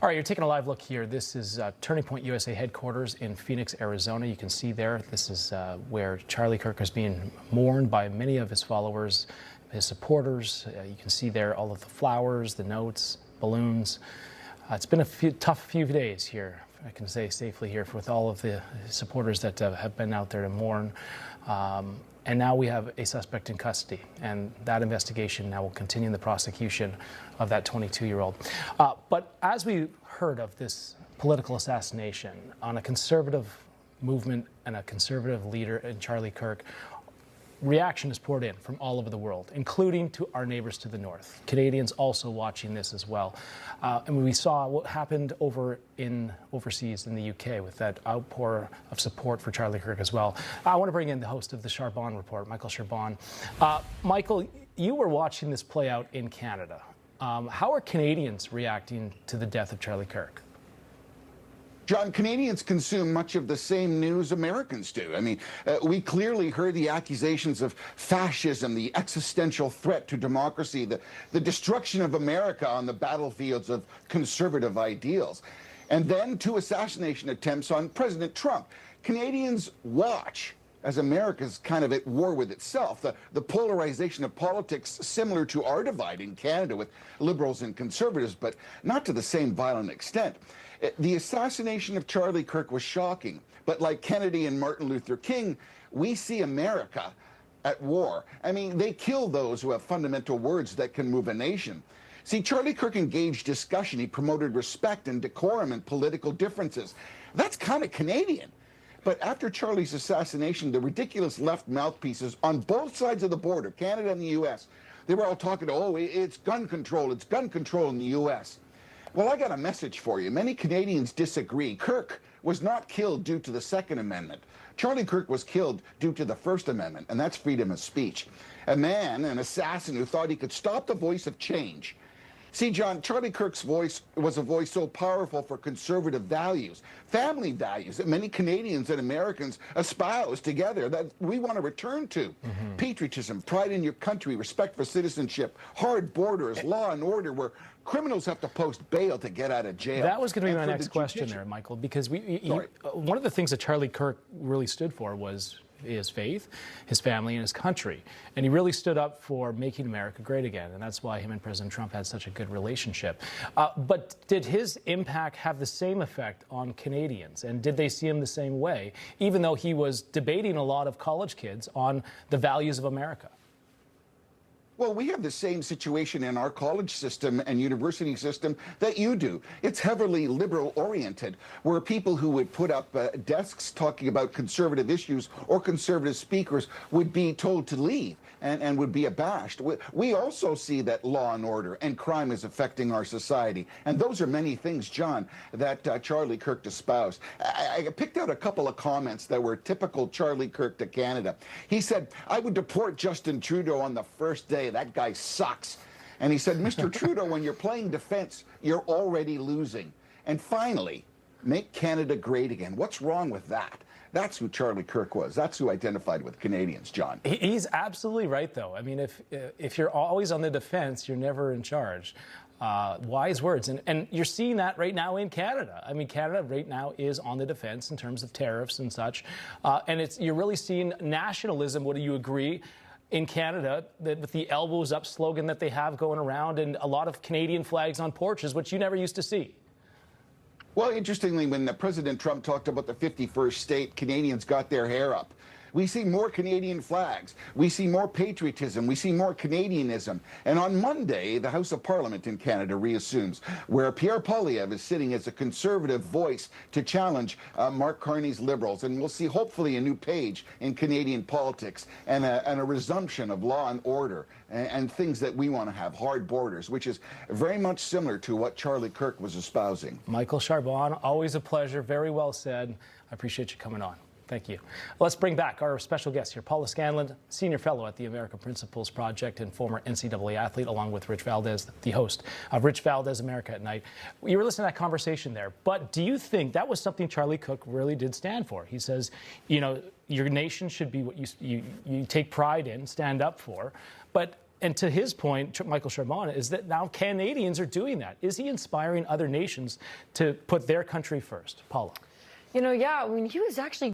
All right, you're taking a live look here. This is Turning Point USA headquarters in Phoenix, Arizona. You can see there, this is where Charlie Kirk is being mourned by many of his followers, his supporters. You can see there all of the flowers, the notes, balloons. It's been a tough few days here, I can say safely here, with all of the supporters that have been out there to mourn. And now we have a suspect in custody, and that investigation now will continue in the prosecution of that 22-year-old. But as we heard of this political assassination on a conservative movement and a conservative leader in Charlie Kirk, reaction is poured in from all over the world, including to our neighbors to the north. Canadians also watching this as well. And we saw what happened overseas in the UK with that outpour of support for Charlie Kirk as well. I want to bring in the host of the Charbon Report, Michael Charbon. Michael, you were watching this play out in Canada. How are Canadians reacting to the death of Charlie Kirk? John, Canadians consume much of the same news Americans do. I mean, we clearly heard the accusations of fascism, the existential threat to democracy, the destruction of America on the battlefields of conservative ideals. And then 2 assassination attempts on President Trump. Canadians watch as America's kind of at war with itself. The polarization of politics similar to our divide in Canada with liberals and conservatives, but not to the same violent extent. The assassination of Charlie Kirk was shocking, but like Kennedy and Martin Luther King, we see America at war. I mean, they kill those who have fundamental words that can move a nation. See, Charlie Kirk engaged discussion. He promoted respect and decorum in political differences. That's kind of Canadian. But after Charlie's assassination, the ridiculous left mouthpieces on both sides of the border, Canada and the U.S., they were all talking, oh, it's gun control in the U.S. Well, I got a message for you. Many Canadians disagree. Kirk was not killed due to the Second Amendment. Charlie Kirk was killed due to the First Amendment, and that's freedom of speech. A man, an assassin who thought he could stop the voice of change. See, John, Charlie Kirk's voice was a voice so powerful for conservative values, family values that many Canadians and Americans espouse together that we want to return to. Patriotism, pride in your country, respect for citizenship, hard borders, law and order, where criminals have to post bail to get out of jail. That was going to be my next question there, Michael, because one of the things that Charlie Kirk really stood for was his faith, his family, and his country. And he really stood up for making America great again. And that's why him and President Trump had such a good relationship. But did his impact have the same effect on Canadians? And did they see him the same way, even though he was debating a lot of college kids on the values of America? Well, we have the same situation in our college system and university system that you do. It's heavily liberal-oriented, where people who would put up desks talking about conservative issues or conservative speakers would be told to leave and would be abashed. We also see that law and order and crime is affecting our society. And those are many things, John, that Charlie Kirk espoused. I picked out a couple of comments that were typical Charlie Kirk to Canada. He said, I would deport Justin Trudeau on the first day. That guy sucks. And he said, Mr. Trudeau, when you're playing defense, you're already losing. And finally, make Canada great again. What's wrong with that? That's who Charlie Kirk was. That's who identified with Canadians, John. He's absolutely right, though. I mean, if you're always on the defense, you're never in charge. Wise words. And you're seeing that right now in Canada. I mean, Canada right now is on the defense in terms of tariffs and such. And you're really seeing nationalism. Would you agree? In Canada, with the elbows up slogan that they have going around, and a lot of Canadian flags on porches, which you never used to see. Well, interestingly, when President Trump talked about the 51st state, Canadians got their hair up. We see more Canadian flags. We see more patriotism. We see more Canadianism. And on Monday, the House of Parliament in Canada reassumes, where Pierre Poilievre is sitting as a conservative voice to challenge Mark Carney's Liberals. And we'll see, hopefully, a new page in Canadian politics and a resumption of law and order and things that we want to have, hard borders, which is very much similar to what Charlie Kirk was espousing. Michael Charbon, always a pleasure. Very well said. I appreciate you coming on. Thank you. Let's bring back our special guest here, Paula Scanlon, Senior Fellow at the American Principles Project and former NCAA athlete, along with Rich Valdez, the host of Rich Valdez America at Night. You were listening to that conversation there, but do you think that was something Charlie Kirk really did stand for? He says, you know, your nation should be what you take pride in, stand up for, but And to his point, Michael Charbonne, is that now Canadians are doing that. Is he inspiring other nations to put their country first? Paula. Yeah, I mean, he was actually